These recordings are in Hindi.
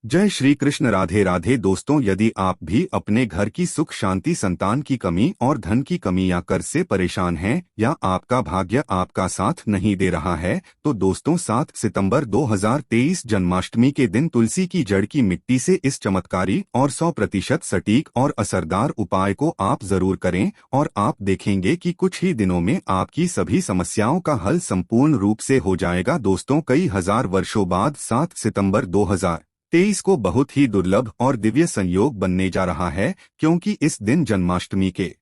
जय श्री कृष्ण। राधे राधे दोस्तों, यदि आप भी अपने घर की सुख शांति, संतान की कमी और धन की कमी या कर्ज से परेशान हैं या आपका भाग्य आपका साथ नहीं दे रहा है, तो दोस्तों 7 सितंबर 2023 जन्माष्टमी के दिन तुलसी की जड़ की मिट्टी से इस चमत्कारी और 100% सटीक और असरदार उपाय को आप जरूर करें और आप देखेंगे कि कुछ ही दिनों में आपकी सभी समस्याओं का हल संपूर्ण रूप से हो जाएगा। दोस्तों, कई हजार वर्षों बाद 7 सितंबर 2023 को बहुत ही दुर्लभ और दिव्य संयोग बनने जा रहा है, क्योंकि इस दिन जन्माष्टमी के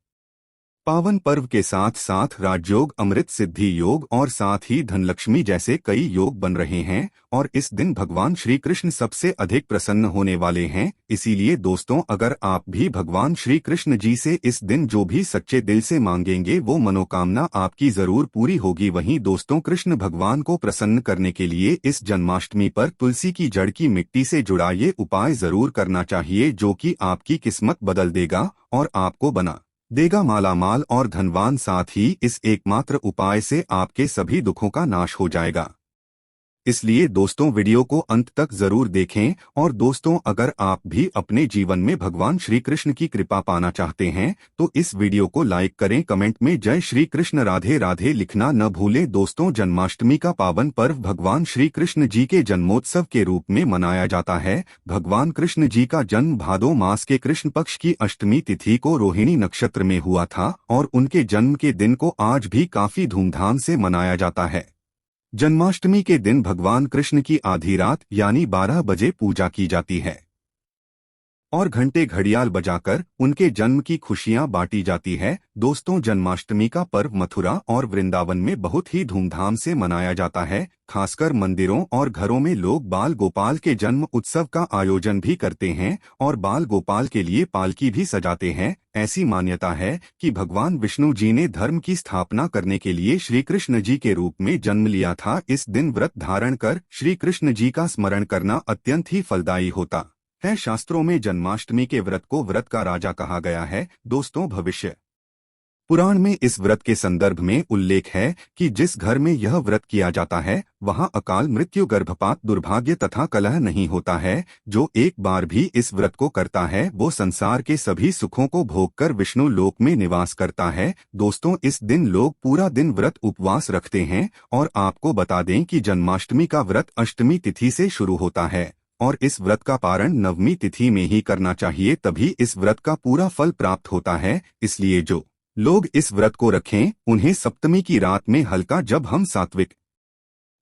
पावन पर्व के साथ साथ राजयोग, अमृत सिद्धि योग और साथ ही धनलक्ष्मी जैसे कई योग बन रहे हैं और इस दिन भगवान श्री कृष्ण सबसे अधिक प्रसन्न होने वाले हैं। इसीलिए दोस्तों, अगर आप भी भगवान श्री कृष्ण जी से इस दिन जो भी सच्चे दिल से मांगेंगे वो मनोकामना आपकी जरूर पूरी होगी। वहीं दोस्तों, कृष्ण भगवान को प्रसन्न करने के लिए इस जन्माष्टमी पर तुलसी की जड़ की मिट्टी से जुड़ा ये उपाय जरूर करना चाहिए, जो कि आपकी किस्मत बदल देगा और आपको बना देगा मालामाल और धनवान। साथ ही इस एकमात्र उपाय से आपके सभी दुखों का नाश हो जाएगा। इसलिए दोस्तों, वीडियो को अंत तक जरूर देखें। और दोस्तों, अगर आप भी अपने जीवन में भगवान श्री कृष्ण की कृपा पाना चाहते हैं तो इस वीडियो को लाइक करें, कमेंट में जय श्री कृष्ण राधे राधे लिखना न भूलें। दोस्तों, जन्माष्टमी का पावन पर्व भगवान श्री कृष्ण जी के जन्मोत्सव के रूप में मनाया जाता है। भगवान कृष्ण जी का जन्म भादो मास के कृष्ण पक्ष की अष्टमी तिथि को रोहिणी नक्षत्र में हुआ था और उनके जन्म के दिन को आज भी काफी धूमधाम से मनाया जाता है। जन्माष्टमी के दिन भगवान कृष्ण की आधी रात यानी 12 बजे पूजा की जाती है और घंटे घड़ियाल बजाकर उनके जन्म की खुशियां बांटी जाती है। दोस्तों, जन्माष्टमी का पर्व मथुरा और वृंदावन में बहुत ही धूमधाम से मनाया जाता है। खासकर मंदिरों और घरों में लोग बाल गोपाल के जन्म उत्सव का आयोजन भी करते हैं और बाल गोपाल के लिए पालकी भी सजाते हैं। ऐसी मान्यता है कि भगवान विष्णु जी ने धर्म की स्थापना करने के लिए श्री कृष्ण जी के रूप में जन्म लिया था। इस दिन व्रत धारण कर श्री कृष्ण जी का स्मरण करना अत्यंत ही फलदायी होता है। शास्त्रों में जन्माष्टमी के व्रत को व्रत का राजा कहा गया है। दोस्तों, भविष्य पुराण में इस व्रत के संदर्भ में उल्लेख है कि जिस घर में यह व्रत किया जाता है वहां अकाल मृत्यु, गर्भपात, दुर्भाग्य तथा कलह नहीं होता है। जो एक बार भी इस व्रत को करता है वो संसार के सभी सुखों को भोगकर विष्णु लोक में निवास करता है। दोस्तों, इस दिन लोग पूरा दिन व्रत उपवास रखते हैं और आपको बता दें कि जन्माष्टमी का व्रत अष्टमी तिथि से शुरू होता है और इस व्रत का पारण नवमी तिथि में ही करना चाहिए, तभी इस व्रत का पूरा फल प्राप्त होता है। इसलिए जो लोग इस व्रत को रखें उन्हें सप्तमी की रात में हल्का जब हम सात्विक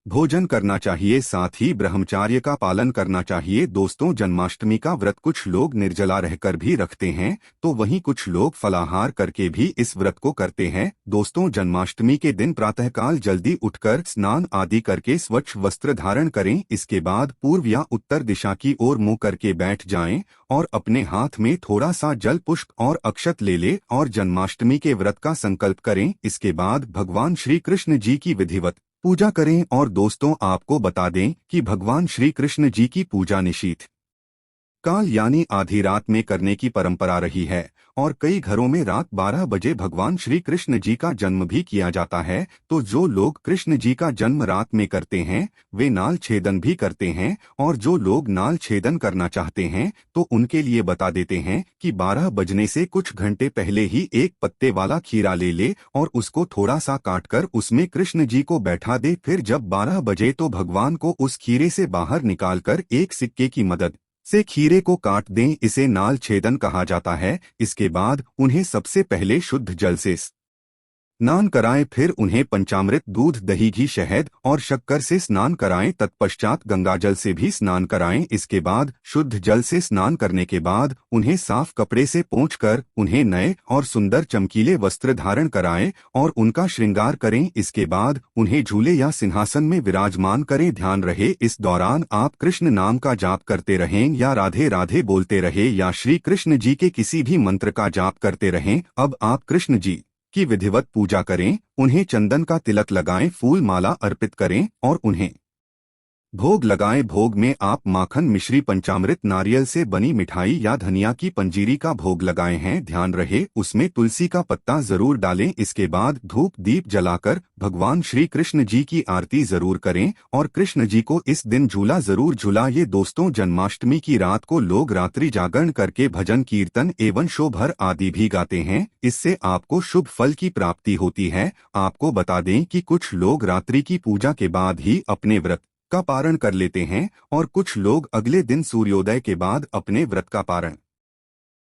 भोजन करना चाहिए, साथ ही ब्रह्मचार्य का पालन करना चाहिए। दोस्तों, जन्माष्टमी का व्रत कुछ लोग निर्जला रहकर भी रखते हैं तो वहीं कुछ लोग फलाहार करके भी इस व्रत को करते हैं। दोस्तों, जन्माष्टमी के दिन प्रातःकाल जल्दी उठकर स्नान आदि करके स्वच्छ वस्त्र धारण करें। इसके बाद पूर्व या उत्तर दिशा की ओर मुंह करके बैठ जाएं और अपने हाथ में थोड़ा सा जल, पुष्प और अक्षत ले ले और जन्माष्टमी के व्रत का संकल्प करें। इसके बाद भगवान श्री कृष्ण जी की विधिवत पूजा करें। और दोस्तों, आपको बता दें कि भगवान श्री कृष्ण जी की पूजा निशीथ काल यानी आधी रात में करने की परंपरा रही है और कई घरों में रात 12 बजे भगवान श्री कृष्ण जी का जन्म भी किया जाता है। तो जो लोग कृष्ण जी का जन्म रात में करते हैं वे नाल छेदन भी करते हैं और जो लोग नाल छेदन करना चाहते हैं तो उनके लिए बता देते हैं कि 12 बजने से कुछ घंटे पहले ही एक पत्ते वाला खीरा ले ले और उसको थोड़ा सा काटकर उसमें कृष्ण जी को बैठा दे। फिर जब 12 बजे तो भगवान को उस खीरे से बाहर निकालकर एक सिक्के की मदद से खीरे को काट दें। इसे नाल छेदन कहा जाता है। इसके बाद उन्हें सबसे पहले शुद्ध जल से स्नान कराएं, फिर उन्हें पंचामृत, दूध, दही, घी, शहद और शक्कर से स्नान कराएं। तत्पश्चात गंगाजल से भी स्नान कराएं। इसके बाद शुद्ध जल से स्नान करने के बाद उन्हें साफ कपड़े से पोंछकर उन्हें नए और सुंदर चमकीले वस्त्र धारण कराएं और उनका श्रृंगार करें। इसके बाद उन्हें झूले या सिंहासन में विराजमान करें। ध्यान रहे, इस दौरान आप कृष्ण नाम का जाप करते रहें या राधे राधे बोलते रहे या श्री कृष्ण जी के किसी भी मंत्र का जाप करते रहें। अब आप कृष्ण जी की विधिवत पूजा करें, उन्हें चंदन का तिलक लगाएं, फूल माला अर्पित करें और उन्हें भोग लगाएं। भोग में आप माखन, मिश्री, पंचामृत, नारियल से बनी मिठाई या धनिया की पंजीरी का भोग लगाए हैं। ध्यान रहे उसमें तुलसी का पत्ता जरूर डालें। इसके बाद धूप दीप जलाकर भगवान श्री कृष्ण जी की आरती जरूर करें और कृष्ण जी को इस दिन झूला जरूर झुलाइए। दोस्तों, जन्माष्टमी की रात को लोग रात्रि जागरण करके भजन, कीर्तन एवं शोभर आदि भी गाते हैं। इससे आपको शुभ फल की प्राप्ति होती है। आपको बता दें कि कुछ लोग रात्रि की पूजा के बाद ही अपने व्रत का पारण कर लेते हैं और कुछ लोग अगले दिन सूर्योदय के बाद अपने व्रत का पारण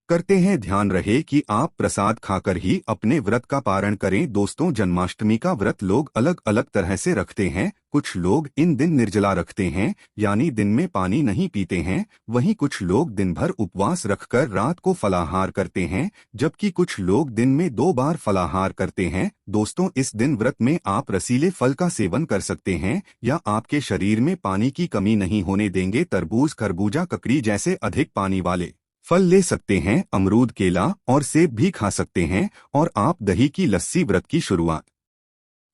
करते हैं। ध्यान रहे कि आप प्रसाद खाकर ही अपने व्रत का पारण करें। दोस्तों, जन्माष्टमी का व्रत लोग अलग अलग तरह से रखते हैं। कुछ लोग इन दिन निर्जला रखते हैं, यानी दिन में पानी नहीं पीते हैं। वहीं कुछ लोग दिन भर उपवास रखकर रात को फलाहार करते हैं, जबकि कुछ लोग दिन में 2 बार फलाहार करते हैं। दोस्तों, इस दिन व्रत में आप रसीले फल का सेवन कर सकते हैं या आपके शरीर में पानी की कमी नहीं होने देंगे। तरबूज, खरबूजा, ककड़ी जैसे अधिक पानी वाले फल ले सकते हैं। अमरूद, केला और सेब भी खा सकते हैं और आप दही की लस्सी व्रत की शुरुआत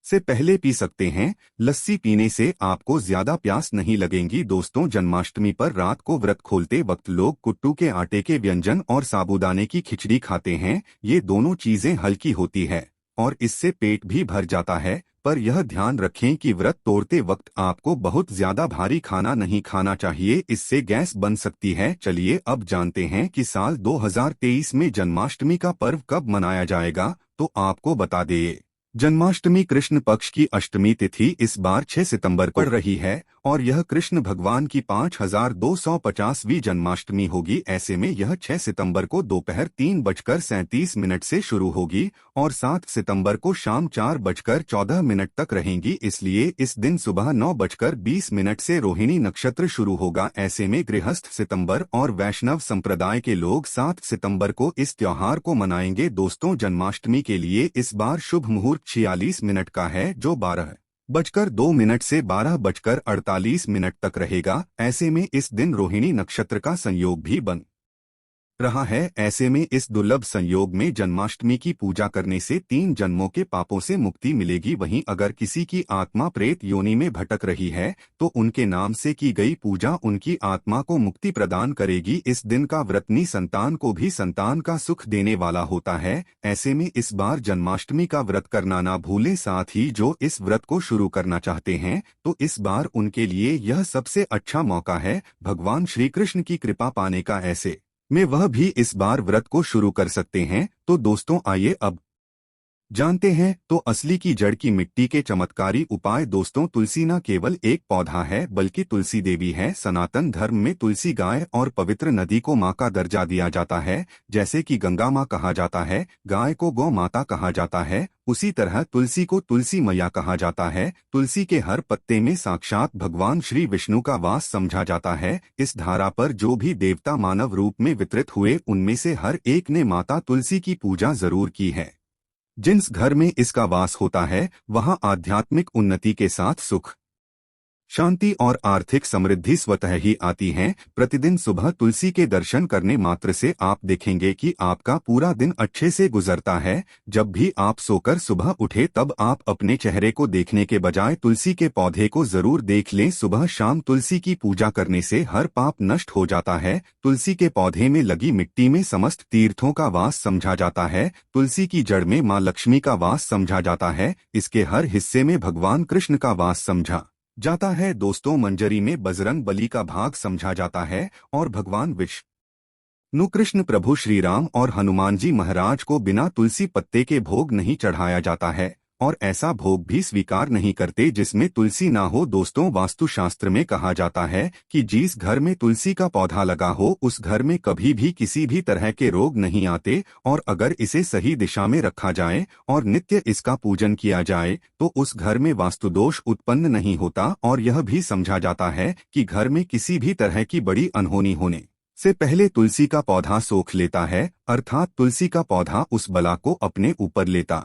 से पहले पी सकते हैं। लस्सी पीने से आपको ज्यादा प्यास नहीं लगेगी। दोस्तों, जन्माष्टमी पर रात को व्रत खोलते वक्त लोग कुट्टू के आटे के व्यंजन और साबूदाने की खिचड़ी खाते हैं। ये दोनों चीजें हल्की होती है और इससे पेट भी भर जाता है, पर यह ध्यान रखें कि व्रत तोड़ते वक्त आपको बहुत ज्यादा भारी खाना नहीं खाना चाहिए, इससे गैस बन सकती है। चलिए अब जानते हैं कि साल 2023 में जन्माष्टमी का पर्व कब मनाया जाएगा। तो आपको बता दें, जन्माष्टमी कृष्ण पक्ष की अष्टमी तिथि इस बार 6 सितंबर को पड़ रही है और यह कृष्ण भगवान की 5250वीं जन्माष्टमी होगी। ऐसे में यह 6 सितंबर को दोपहर 3:37 से शुरू होगी और 7 सितंबर को शाम 4:14 तक रहेंगी। इसलिए इस दिन सुबह 9:20 से रोहिणी नक्षत्र शुरू होगा। ऐसे में गृहस्थ सितंबर और वैष्णव संप्रदाय के लोग 7 सितंबर को इस त्योहार को मनाएंगे। दोस्तों, जन्माष्टमी के लिए इस बार शुभ मुहूर्त 46 का है, जो 12:02 से 12:48 तक रहेगा। ऐसे में इस दिन रोहिणी नक्षत्र का संयोग भी बन रहा है। ऐसे में इस दुर्लभ संयोग में जन्माष्टमी की पूजा करने से 3 जन्मों के पापों से मुक्ति मिलेगी। वहीं अगर किसी की आत्मा प्रेत योनि में भटक रही है तो उनके नाम से की गई पूजा उनकी आत्मा को मुक्ति प्रदान करेगी। इस दिन का व्रत संतान को भी संतान का सुख देने वाला होता है। ऐसे में इस बार जन्माष्टमी का व्रत करना ना भूलें। साथ ही जो इस व्रत को शुरू करना चाहते हैं तो इस बार उनके लिए यह सबसे अच्छा मौका है भगवान श्री कृष्ण की कृपा पाने का। ऐसे में वह भी इस बार व्रत को शुरू कर सकते हैं। तो दोस्तों, आइए अब जानते हैं तो असली की जड़ की मिट्टी के चमत्कारी उपाय। दोस्तों, तुलसी न केवल एक पौधा है बल्कि तुलसी देवी है। सनातन धर्म में तुलसी गाय और पवित्र नदी को माँ का दर्जा दिया जाता है। जैसे कि गंगा माँ कहा जाता है, गाय को गौ माता कहा जाता है, उसी तरह तुलसी को तुलसी मैया कहा जाता है। तुलसी के हर पत्ते में साक्षात भगवान श्री विष्णु का वास समझा जाता है। इस धारा पर जो भी देवता मानव रूप में वितरित हुए उनमें से हर एक ने माता तुलसी की पूजा जरूर की है। जिस घर में इसका वास होता है वहां आध्यात्मिक उन्नति के साथ सुख, शांति और आर्थिक समृद्धि स्वतः ही आती है। प्रतिदिन सुबह तुलसी के दर्शन करने मात्र से आप देखेंगे कि आपका पूरा दिन अच्छे से गुजरता है। जब भी आप सोकर सुबह उठे तब आप अपने चेहरे को देखने के बजाय तुलसी के पौधे को जरूर देख लें। सुबह शाम तुलसी की पूजा करने से हर पाप नष्ट हो जाता है। तुलसी के पौधे में लगी मिट्टी में समस्त तीर्थों का वास समझा जाता है। तुलसी की जड़ में माँ लक्ष्मी का वास समझा जाता है। इसके हर हिस्से में भगवान कृष्ण का वास समझा जाता है। दोस्तों, मंजरी में बजरंग बली का भाग समझा जाता है और भगवान विष्णु, कृष्ण प्रभु श्री राम और हनुमान जी महाराज को बिना तुलसी पत्ते के भोग नहीं चढ़ाया जाता है और ऐसा भोग भी स्वीकार नहीं करते जिसमें तुलसी ना हो। दोस्तों, वास्तुशास्त्र में कहा जाता है कि जिस घर में तुलसी का पौधा लगा हो उस घर में कभी भी किसी भी तरह के रोग नहीं आते और अगर इसे सही दिशा में रखा जाए और नित्य इसका पूजन किया जाए तो उस घर में वास्तु दोष उत्पन्न नहीं होता। और यह भी समझा जाता है कि घर में किसी भी तरह की बड़ी अनहोनी होने से पहले तुलसी का पौधा सोख लेता है, अर्थात तुलसी का पौधा उस बला को अपने ऊपर लेता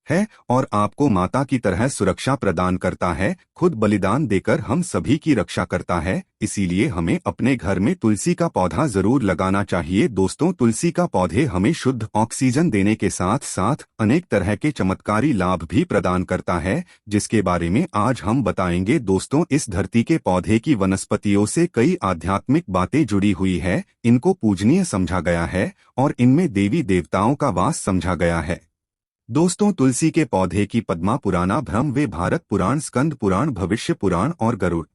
है और आपको माता की तरह सुरक्षा प्रदान करता है, खुद बलिदान देकर हम सभी की रक्षा करता है। इसीलिए हमें अपने घर में तुलसी का पौधा जरूर लगाना चाहिए। दोस्तों, तुलसी का पौधे हमें शुद्ध ऑक्सीजन देने के साथ साथ अनेक तरह के चमत्कारी लाभ भी प्रदान करता है, जिसके बारे में आज हम बताएंगे। दोस्तों, इस धरती के पौधे की वनस्पतियों से कई आध्यात्मिक बातें जुड़ी हुई है, इनको पूजनीय समझा गया है और इनमें देवी देवताओं का वास समझा गया है। दोस्तों, तुलसी के पौधे की पद्मा पुराना, ब्रह्म वे भारत पुराण, स्कंद पुराण, भविष्य पुराण और गरुड़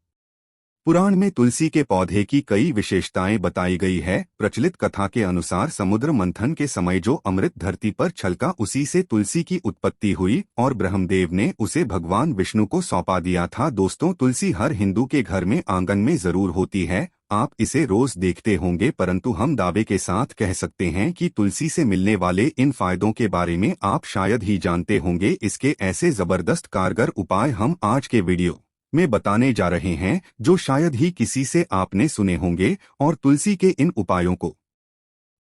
पुराण में तुलसी के पौधे की कई विशेषताएं बताई गई है। प्रचलित कथा के अनुसार समुद्र मंथन के समय जो अमृत धरती पर छलका, उसी से तुलसी की उत्पत्ति हुई और ब्रह्मदेव ने उसे भगवान विष्णु को सौंपा दिया था। दोस्तों, तुलसी हर हिंदू के घर में आंगन में जरूर होती है। आप इसे रोज देखते होंगे, परंतु हम दावे के साथ कह सकते हैं कि तुलसी से मिलने वाले इन फायदों के बारे में आप शायद ही जानते होंगे। इसके ऐसे जबरदस्त कारगर उपाय हम आज के वीडियो में बताने जा रहे हैं, जो शायद ही किसी से आपने सुने होंगे। और तुलसी के इन उपायों को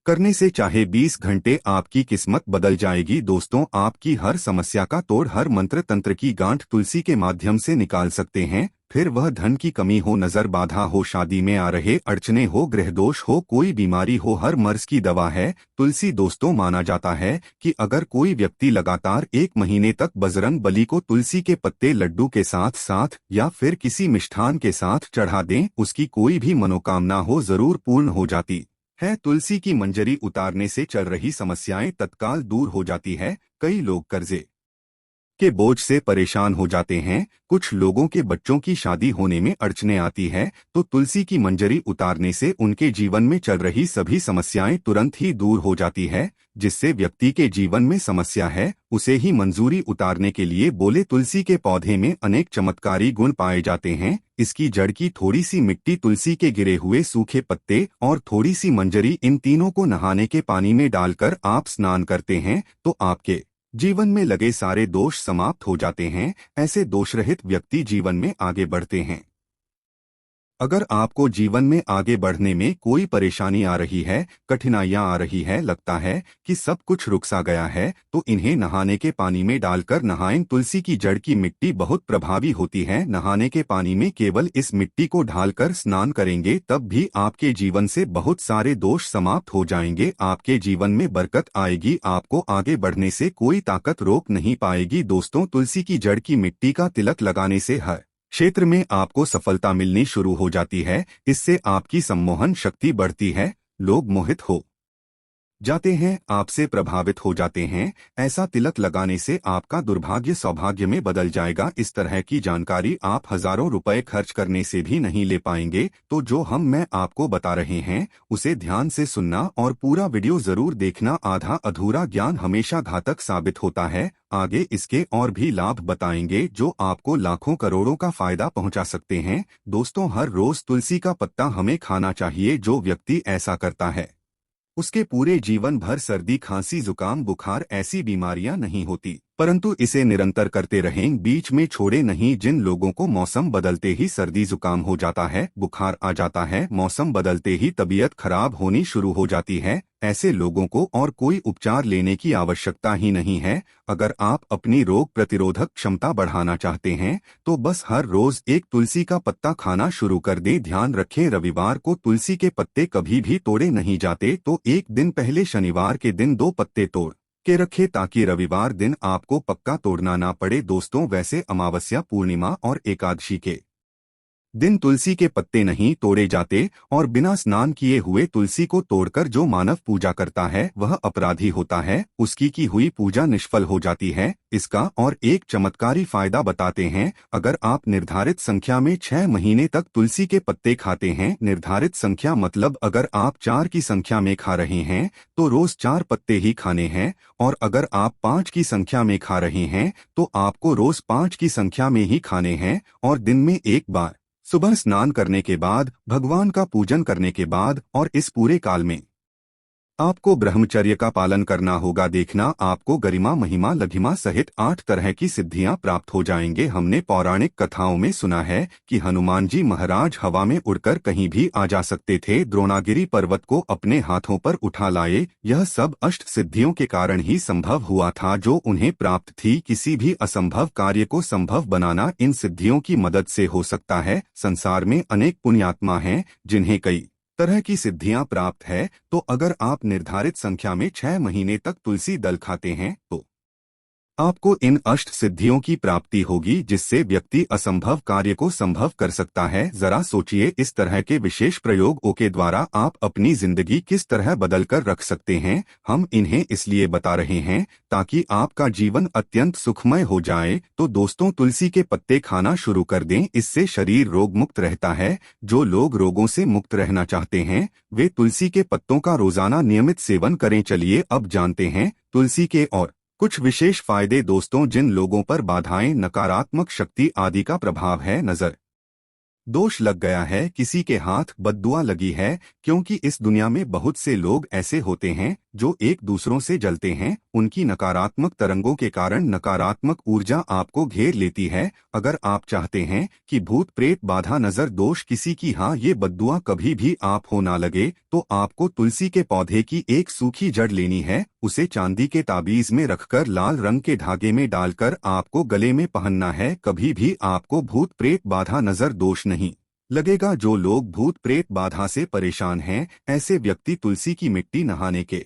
करने से चाहे 20 घंटे आपकी किस्मत बदल जाएगी। दोस्तों, आपकी हर समस्या का तोड़, हर मंत्र तंत्र की गांठ तुलसी के माध्यम से निकाल सकते हैं। फिर वह धन की कमी हो, नजर बाधा हो, शादी में आ रहे अड़चने हो, गृह दोष हो, कोई बीमारी हो, हर मर्ज की दवा है तुलसी। दोस्तों, माना जाता है कि अगर कोई व्यक्ति लगातार 1 महीने तक बजरंग बली को तुलसी के पत्ते लड्डू के साथ साथ या फिर किसी मिष्ठान के साथ चढ़ा दें, उसकी कोई भी मनोकामना हो जरूर पूर्ण हो जाती है। तुलसी की मंजरी उतारने से चल रही समस्याएं तत्काल दूर हो जाती है। कई लोग कर्जे के बोझ से परेशान हो जाते हैं, कुछ लोगों के बच्चों की शादी होने में अड़चने आती है, तो तुलसी की मंजरी उतारने से उनके जीवन में चल रही सभी समस्याएं तुरंत ही दूर हो जाती है। जिससे व्यक्ति के जीवन में समस्या है, उसे ही मंजूरी उतारने के लिए बोले। तुलसी के पौधे में अनेक चमत्कारी गुण पाए जाते हैं। इसकी जड़ की थोड़ी सी मिट्टी, तुलसी के गिरे हुए सूखे पत्ते और थोड़ी सी मंजरी, इन तीनों को नहाने के पानी में डालकर आप स्नान करते हैं तो आपके जीवन में लगे सारे दोष समाप्त हो जाते हैं। ऐसे दोषरहित व्यक्ति जीवन में आगे बढ़ते हैं। अगर आपको जीवन में आगे बढ़ने में कोई परेशानी आ रही है, कठिनाइयां आ रही है, लगता है कि सब कुछ रुक सा गया है, तो इन्हें नहाने के पानी में डालकर नहाएं। तुलसी की जड़ की मिट्टी बहुत प्रभावी होती है। नहाने के पानी में केवल इस मिट्टी को ढालकर स्नान करेंगे, तब भी आपके जीवन से बहुत सारे दोष समाप्त हो जाएंगे। आपके जीवन में बरकत आएगी, आपको आगे बढ़ने से कोई ताकत रोक नहीं पाएगी। दोस्तों, तुलसी की जड़ की मिट्टी का तिलक लगाने से हर क्षेत्र में आपको सफलता मिलनी शुरू हो जाती है। इससे आपकी सम्मोहन शक्ति बढ़ती है, लोग मोहित हो जाते हैं, आपसे प्रभावित हो जाते हैं। ऐसा तिलक लगाने से आपका दुर्भाग्य सौभाग्य में बदल जाएगा। इस तरह की जानकारी आप हजारों रुपए खर्च करने से भी नहीं ले पाएंगे। तो जो मैं आपको बता रहे हैं, उसे ध्यान से सुनना और पूरा वीडियो जरूर देखना। आधा अधूरा ज्ञान हमेशा घातक साबित होता है। आगे इसके और भी लाभ बताएंगे जो आपको लाखों करोड़ों का फायदा पहुंचा सकते हैं। दोस्तों, हर रोज तुलसी का पत्ता हमें खाना चाहिए। जो व्यक्ति ऐसा करता है, उसके पूरे जीवन भर सर्दी, खांसी, जुकाम, बुखार ऐसी बीमारियां नहीं होती। परंतु इसे निरंतर करते रहें, बीच में छोड़े नहीं। जिन लोगों को मौसम बदलते ही सर्दी जुकाम हो जाता है, बुखार आ जाता है, मौसम बदलते ही तबीयत खराब होनी शुरू हो जाती है, ऐसे लोगों को और कोई उपचार लेने की आवश्यकता ही नहीं है। अगर आप अपनी रोग प्रतिरोधक क्षमता बढ़ाना चाहते हैं, तो बस हर रोज एक तुलसी का पत्ता खाना शुरू कर दें। ध्यान रखें, रविवार को तुलसी के पत्ते कभी भी तोड़े नहीं जाते, तो एक दिन पहले शनिवार के दिन 2 पत्ते तोड़ के रखें, ताकि रविवार दिन आपको पक्का तोड़ना ना पड़े। दोस्तों, वैसे अमावस्या, पूर्णिमा और एकादशी के दिन तुलसी के पत्ते नहीं तोड़े जाते और बिना स्नान किए हुए तुलसी को तोड़कर जो मानव पूजा करता है, वह अपराधी होता है। उसकी की हुई पूजा निष्फल हो जाती है। इसका और एक चमत्कारी फायदा बताते हैं। अगर आप निर्धारित संख्या में 6 महीने तक तुलसी के पत्ते खाते हैं, निर्धारित संख्या मतलब अगर आप 4 की संख्या में खा रहे हैं तो रोज 4 पत्ते ही खाने हैं, और अगर आप 5 की संख्या में खा रहे हैं तो आपको रोज 5 की संख्या में ही खाने हैं। और दिन में एक बार, सुबह स्नान करने के बाद, भगवान का पूजन करने के बाद और इस पूरे काल में आपको ब्रह्मचर्य का पालन करना होगा। देखना आपको गरिमा महिमा लघिमा सहित 8 तरह की सिद्धियां प्राप्त हो जाएंगे। हमने पौराणिक कथाओं में सुना है कि हनुमान जी महाराज हवा में उड़कर कहीं भी आ जा सकते थे, द्रोणागिरी पर्वत को अपने हाथों पर उठा लाए। यह सब अष्ट सिद्धियों के कारण ही संभव हुआ था जो उन्हें प्राप्त थी। किसी भी असंभव कार्य को संभव बनाना इन सिद्धियों की मदद से हो सकता है। संसार में अनेक पुण्यात्मा हैं जिन्हें कई तरह की सिद्धियां प्राप्त है। तो अगर आप निर्धारित संख्या में 6 महीने तक तुलसी दल खाते हैं तो आपको इन अष्ट सिद्धियों की प्राप्ति होगी, जिससे व्यक्ति असंभव कार्य को संभव कर सकता है। जरा सोचिए, इस तरह के विशेष प्रयोगों के द्वारा आप अपनी जिंदगी किस तरह बदल कर रख सकते हैं। हम इन्हें इसलिए बता रहे हैं ताकि आपका जीवन अत्यंत सुखमय हो जाए। तो दोस्तों, तुलसी के पत्ते खाना शुरू कर दें, इससे शरीर रोग मुक्त रहता है। जो लोग रोगों से मुक्त रहना चाहते हैं वे तुलसी के पत्तों का रोजाना नियमित सेवन करें। चलिए अब जानते हैं तुलसी के और कुछ विशेष फायदे। दोस्तों, जिन लोगों पर बाधाएं, नकारात्मक शक्ति आदि का प्रभाव है, नजर दोष लग गया है, किसी के हाथ बद्दुआ लगी है, क्योंकि इस दुनिया में बहुत से लोग ऐसे होते हैं जो एक दूसरों से जलते हैं। उनकी नकारात्मक तरंगों के कारण नकारात्मक ऊर्जा आपको घेर लेती है। अगर आप चाहते हैं कि भूत प्रेत बाधा नजर दोष किसी की ये बद्दुआ कभी भी आप हो ना लगे, तो आपको तुलसी के पौधे की एक सूखी जड़ लेनी है। उसे चांदी के ताबीज में रखकर लाल रंग के धागे में डालकर आपको गले में पहनना है। कभी भी आपको भूत प्रेत बाधा नजर दोष नहीं लगेगा। जो लोग भूत प्रेत बाधा से परेशान हैं, ऐसे व्यक्ति तुलसी की मिट्टी नहाने के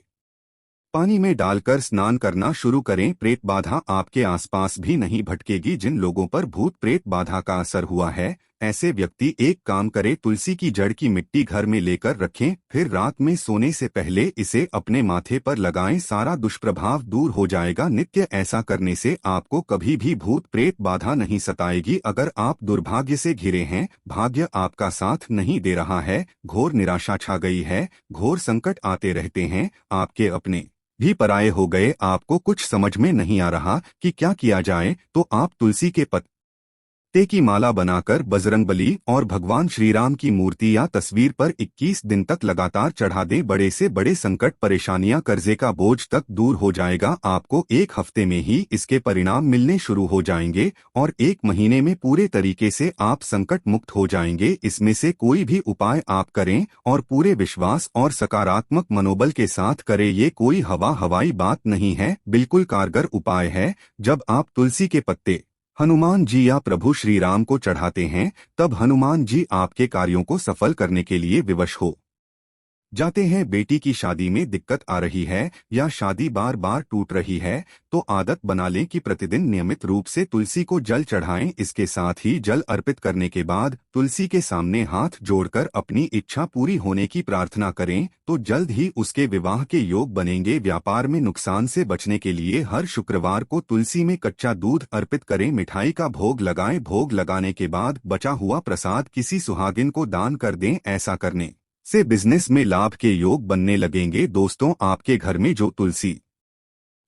पानी में डालकर स्नान करना शुरू करें। प्रेत बाधा आपके आसपास भी नहीं भटकेगी। जिन लोगों पर भूत प्रेत बाधा का असर हुआ है, ऐसे व्यक्ति एक काम करें, तुलसी की जड़ की मिट्टी घर में लेकर रखें, फिर रात में सोने से पहले इसे अपने माथे पर लगाएं। सारा दुष्प्रभाव दूर हो जाएगा। नित्य ऐसा करने से आपको कभी भी भूत प्रेत बाधा नहीं सताएगी। अगर आप दुर्भाग्य से घिरे हैं, भाग्य आपका साथ नहीं दे रहा है, घोर निराशा छा गई है, घोर संकट आते रहते हैं, आपके अपने भी पराये हो गए, आपको कुछ समझ में नहीं आ रहा कि क्या किया जाए, तो आप तुलसी के पत्ते की माला बनाकर बजरंगबली और भगवान श्री राम की मूर्ति या तस्वीर पर 21 दिन तक लगातार चढ़ा दें। बड़े से बड़े संकट, परेशानियां, कर्जे का बोझ तक दूर हो जाएगा। आपको 1 हफ्ते में ही इसके परिणाम मिलने शुरू हो जाएंगे और 1 महीने में पूरे तरीके से आप संकट मुक्त हो जाएंगे। इसमें से कोई भी उपाय आप करें और पूरे विश्वास और सकारात्मक मनोबल के साथ करें। ये कोई हवाई बात नहीं है, बिल्कुल कारगर उपाय है। जब आप तुलसी के पत्ते हनुमान जी या प्रभु श्री राम को चढ़ाते हैं, तब हनुमान जी आपके कार्यों को सफल करने के लिए विवश हो जाते हैं। बेटी की शादी में दिक्कत आ रही है या शादी बार बार टूट रही है, तो आदत बना लें कि प्रतिदिन नियमित रूप से तुलसी को जल चढ़ाएं। इसके साथ ही जल अर्पित करने के बाद तुलसी के सामने हाथ जोड़कर अपनी इच्छा पूरी होने की प्रार्थना करें, तो जल्द ही उसके विवाह के योग बनेंगे। व्यापार में नुकसान से बचने के लिए हर शुक्रवार को तुलसी में कच्चा दूध अर्पित करें, मिठाई का भोग लगाएं। भोग लगाने के बाद बचा हुआ प्रसाद किसी सुहागिन को दान कर दें। ऐसा करने से बिजनेस में लाभ के योग बनने लगेंगे। दोस्तों, आपके घर में जो तुलसी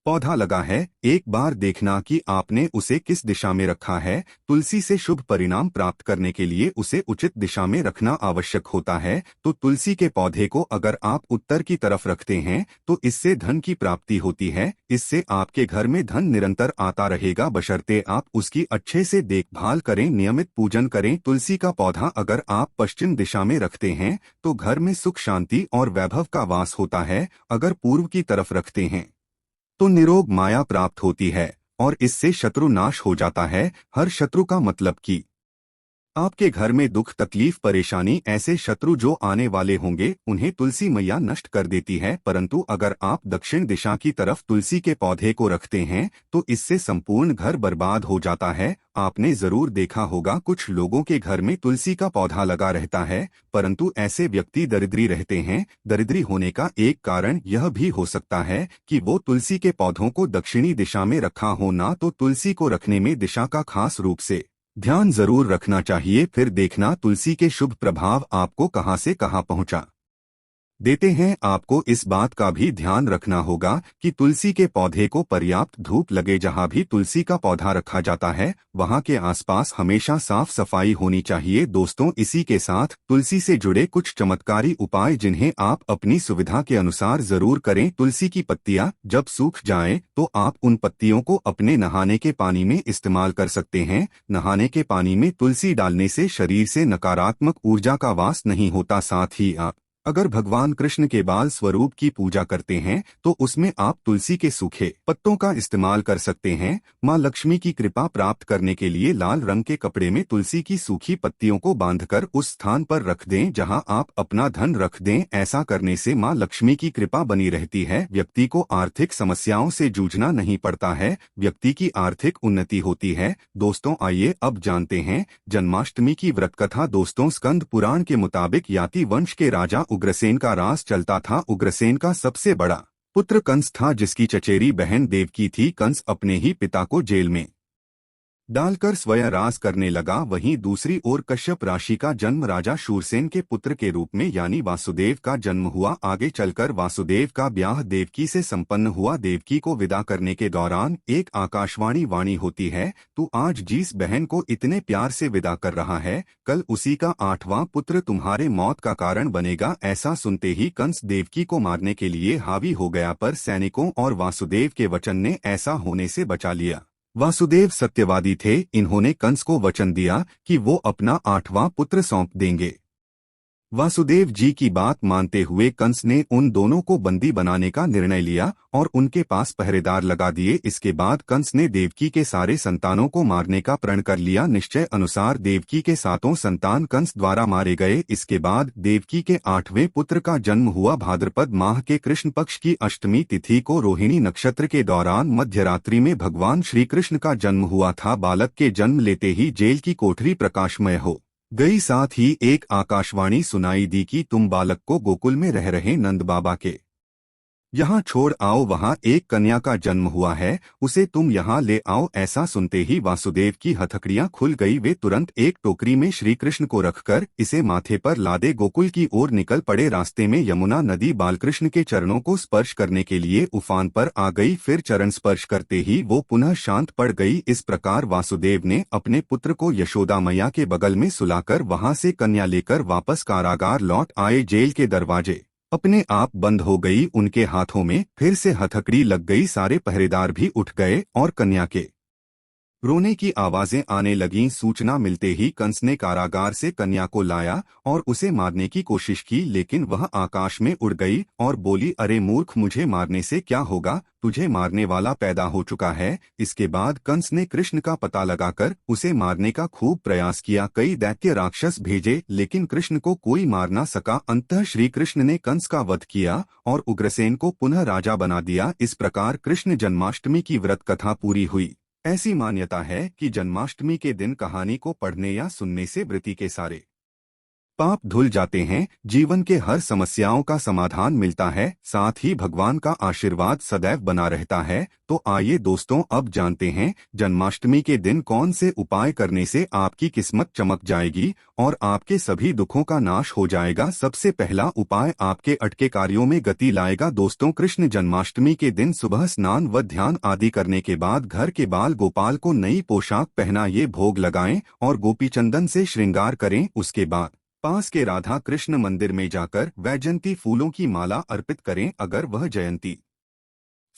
पौधा लगा है, एक बार देखना कि आपने उसे किस दिशा में रखा है। तुलसी से शुभ परिणाम प्राप्त करने के लिए उसे उचित दिशा में रखना आवश्यक होता है। तो तुलसी के पौधे को अगर आप उत्तर की तरफ रखते हैं तो इससे धन की प्राप्ति होती है। इससे आपके घर में धन निरंतर आता रहेगा, बशर्ते आप उसकी अच्छे से देखभाल करें, नियमित पूजन करें। तुलसी का पौधा अगर आप पश्चिम दिशा में रखते हैं तो घर में सुख, शांति और वैभव का वास होता है। अगर पूर्व की तरफ रखते हैं तो निरोग माया प्राप्त होती है और इससे शत्रु नाश हो जाता है। हर शत्रु का मतलब कि आपके घर में दुख, तकलीफ, परेशानी, ऐसे शत्रु जो आने वाले होंगे उन्हें तुलसी मैया नष्ट कर देती है। परंतु अगर आप दक्षिण दिशा की तरफ तुलसी के पौधे को रखते हैं तो इससे संपूर्ण घर बर्बाद हो जाता है। आपने जरूर देखा होगा, कुछ लोगों के घर में तुलसी का पौधा लगा रहता है, परंतु ऐसे व्यक्ति दरिद्री रहते हैं। दरिद्री होने का एक कारण यह भी हो सकता है कि वो तुलसी के पौधों को दक्षिणी दिशा में रखा हो ना। तो तुलसी को रखने में दिशा का खास रूप से ध्यान जरूर रखना चाहिए। फिर देखना तुलसी के शुभ प्रभाव आपको कहां से कहां पहुंचा देते हैं। आपको इस बात का भी ध्यान रखना होगा कि तुलसी के पौधे को पर्याप्त धूप लगे। जहाँ भी तुलसी का पौधा रखा जाता है वहाँ के आसपास हमेशा साफ सफाई होनी चाहिए। दोस्तों, इसी के साथ तुलसी से जुड़े कुछ चमत्कारी उपाय जिन्हें आप अपनी सुविधा के अनुसार जरूर करें। तुलसी की पत्तियां जब सूख जाएं तो आप उन पत्तियों को अपने नहाने के पानी में इस्तेमाल कर सकते हैं। नहाने के पानी में तुलसी डालने से शरीर से नकारात्मक ऊर्जा का वास नहीं होता। साथ ही आप अगर भगवान कृष्ण के बाल स्वरूप की पूजा करते हैं तो उसमें आप तुलसी के सूखे पत्तों का इस्तेमाल कर सकते हैं। मां लक्ष्मी की कृपा प्राप्त करने के लिए लाल रंग के कपड़े में तुलसी की सूखी पत्तियों को बांधकर उस स्थान पर रख दें जहां आप अपना धन रख दें। ऐसा करने से मां लक्ष्मी की कृपा बनी रहती है। व्यक्ति को आर्थिक समस्याओं से जूझना नहीं पड़ता है, व्यक्ति की आर्थिक उन्नति होती है। दोस्तों, आइए अब जानते हैं जन्माष्टमी की व्रत कथा। दोस्तों, स्कंद पुराण के मुताबिक याति वंश के राजा उग्रसेन का राज चलता था। उग्रसेन का सबसे बड़ा पुत्र कंस था जिसकी चचेरी बहन देवकी थी। कंस अपने ही पिता को जेल में डालकर स्वयं राज करने लगा। वहीं दूसरी ओर कश्यप राशि का जन्म राजा शूरसेन के पुत्र के रूप में यानी वासुदेव का जन्म हुआ। आगे चलकर वासुदेव का ब्याह देवकी से संपन्न हुआ। देवकी को विदा करने के दौरान एक आकाशवाणी वाणी होती है, तू आज जिस बहन को इतने प्यार से विदा कर रहा है कल उसी का 8वां पुत्र तुम्हारे मौत का कारण बनेगा। ऐसा सुनते ही कंस देवकी को मारने के लिए हावी हो गया, पर सैनिकों और वासुदेव के वचन ने ऐसा होने से बचा लिया। वासुदेव सत्यवादी थे। इन्होंने कंस को वचन दिया कि वो अपना 8वां पुत्र सौंप देंगे। वासुदेव जी की बात मानते हुए कंस ने उन दोनों को बंदी बनाने का निर्णय लिया और उनके पास पहरेदार लगा दिए। इसके बाद कंस ने देवकी के सारे संतानों को मारने का प्रण कर लिया। निश्चय अनुसार देवकी के 7 संतान कंस द्वारा मारे गए। इसके बाद देवकी के 8वें पुत्र का जन्म हुआ। भाद्रपद माह के कृष्ण पक्ष की अष्टमी तिथि को रोहिणी नक्षत्र के दौरान मध्यरात्रि में भगवान श्री कृष्ण का जन्म हुआ था। बालक के जन्म लेते ही जेल की कोठरी प्रकाशमय हो गई। साथ ही एक आकाशवाणी सुनाई दी कि तुम बालक को गोकुल में रह रहे नंद बाबा के यहाँ छोड़ आओ, वहाँ एक कन्या का जन्म हुआ है, उसे तुम यहाँ ले आओ। ऐसा सुनते ही वासुदेव की हथकड़ियाँ खुल गई। वे तुरंत एक टोकरी में श्री कृष्ण को रखकर इसे माथे पर लादे गोकुल की ओर निकल पड़े। रास्ते में यमुना नदी बालकृष्ण के चरणों को स्पर्श करने के लिए उफान पर आ गई। फिर चरण स्पर्श करते ही वो पुनः शांत पड़ गई। इस प्रकार वासुदेव ने अपने पुत्र को यशोदा मैया के बगल में सुलाकर वहाँ से कन्या लेकर वापस कारागार लौट आए। जेल के दरवाजे अपने आप बंद हो गई। उनके हाथों में फिर से हथकड़ी लग गई। सारे पहरेदार भी उठ गए और कन्या के रोने की आवाजें आने लगीं। सूचना मिलते ही कंस ने कारागार से कन्या को लाया और उसे मारने की कोशिश की, लेकिन वह आकाश में उड़ गई और बोली, अरे मूर्ख, मुझे मारने से क्या होगा, तुझे मारने वाला पैदा हो चुका है। इसके बाद कंस ने कृष्ण का पता लगाकर उसे मारने का खूब प्रयास किया। कई दैत्य राक्षस भेजे लेकिन कृष्ण को कोई मार न सका। अंततः श्री कृष्ण ने कंस का वध किया और उग्रसेन को पुनः राजा बना दिया। इस प्रकार कृष्ण जन्माष्टमी की व्रत कथा पूरी हुई। ऐसी मान्यता है कि जन्माष्टमी के दिन कहानी को पढ़ने या सुनने से वृत्ति के सारे पाप धुल जाते हैं, जीवन के हर समस्याओं का समाधान मिलता है, साथ ही भगवान का आशीर्वाद सदैव बना रहता है। तो आइए दोस्तों, अब जानते हैं जन्माष्टमी के दिन कौन से उपाय करने से आपकी किस्मत चमक जाएगी और आपके सभी दुखों का नाश हो जाएगा। सबसे पहला उपाय आपके अटके कार्यों में गति लाएगा। दोस्तों, कृष्ण जन्माष्टमी के दिन सुबह स्नान व ध्यान आदि करने के बाद घर के बाल गोपाल को नई पोशाक पहनाइए, भोग लगाएं और गोपीचंदन से श्रृंगार करें। उसके बाद पास के राधा कृष्ण मंदिर में जाकर वैजयंती फूलों की माला अर्पित करें। अगर वह जयंती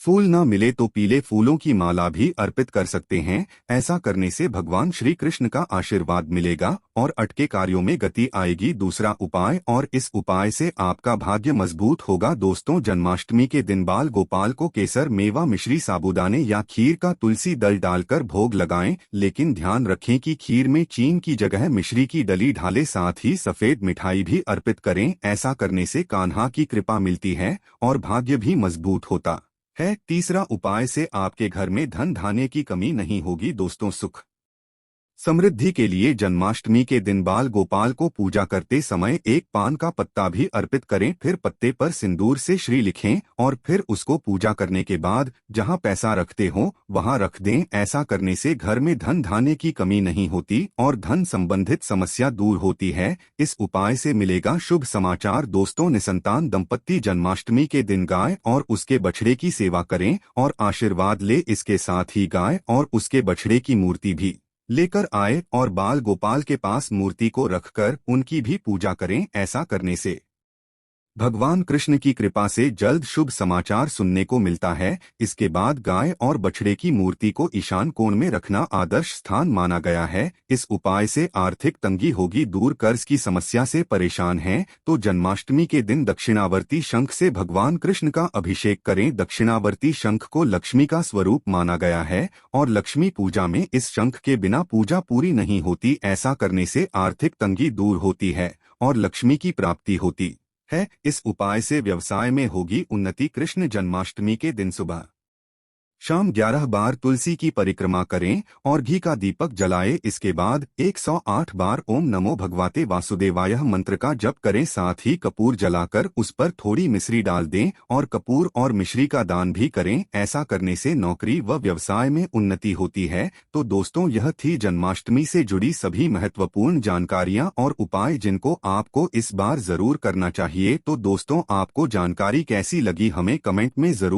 फूल न मिले तो पीले फूलों की माला भी अर्पित कर सकते हैं। ऐसा करने से भगवान श्री कृष्ण का आशीर्वाद मिलेगा और अटके कार्यों में गति आएगी। दूसरा उपाय, और इस उपाय से आपका भाग्य मजबूत होगा। दोस्तों, जन्माष्टमी के दिन बाल गोपाल को केसर, मेवा, मिश्री, साबूदाने या खीर का तुलसी दल डालकर भोग लगाएं, लेकिन ध्यान रखें कि खीर में चीन की जगह मिश्री की डली ढालें। साथ ही सफेद मिठाई भी अर्पित करें। ऐसा करने से कान्हा की कृपा मिलती है और भाग्य भी मजबूत होता है। तीसरा उपाय से आपके घर में धन धान्य की कमी नहीं होगी। दोस्तों, सुख समृद्धि के लिए जन्माष्टमी के दिन बाल गोपाल को पूजा करते समय एक पान का पत्ता भी अर्पित करें, फिर पत्ते पर सिंदूर से श्री लिखें और फिर उसको पूजा करने के बाद जहां पैसा रखते हो वहां रख दें। ऐसा करने से घर में धन धान्य की कमी नहीं होती और धन संबंधित समस्या दूर होती है। इस उपाय से मिलेगा शुभ समाचार। दोस्तों, निसंतान दंपत्ति जन्माष्टमी के दिन गाय और उसके बछड़े की सेवा करें और आशीर्वाद ले। इसके साथ ही गाय और उसके बछड़े की मूर्ति भी लेकर आए और बाल गोपाल के पास मूर्ति को रखकर उनकी भी पूजा करें। ऐसा करने से भगवान कृष्ण की कृपा से जल्द शुभ समाचार सुनने को मिलता है। इसके बाद गाय और बछड़े की मूर्ति को ईशान कोण में रखना आदर्श स्थान माना गया है। इस उपाय से आर्थिक तंगी होगी दूर। कर्ज की समस्या से परेशान हैं तो जन्माष्टमी के दिन दक्षिणावर्ती शंख से भगवान कृष्ण का अभिषेक करें। दक्षिणावर्ती शंख को लक्ष्मी का स्वरूप माना गया है और लक्ष्मी पूजा में इस शंख के बिना पूजा पूरी नहीं होती। ऐसा करने से आर्थिक तंगी दूर होती है और लक्ष्मी की प्राप्ति होती है। इस उपाय से व्यवसाय में होगी उन्नति। कृष्ण जन्माष्टमी के दिन सुबह शाम 11 बार तुलसी की परिक्रमा करें और घी का दीपक जलाएं। इसके बाद 108 बार ओम नमो भगवते वासुदेवाय मंत्र का जप करें। साथ ही कपूर जलाकर उस पर थोड़ी मिश्री डाल दें और कपूर और मिश्री का दान भी करें। ऐसा करने से नौकरी व व्यवसाय में उन्नति होती है। तो दोस्तों, यह थी जन्माष्टमी से जुड़ी सभी महत्वपूर्ण जानकारियां और उपाय जिनको आपको इस बार जरूर करना चाहिए। तो दोस्तों, आपको जानकारी कैसी लगी हमें कमेंट में जरूर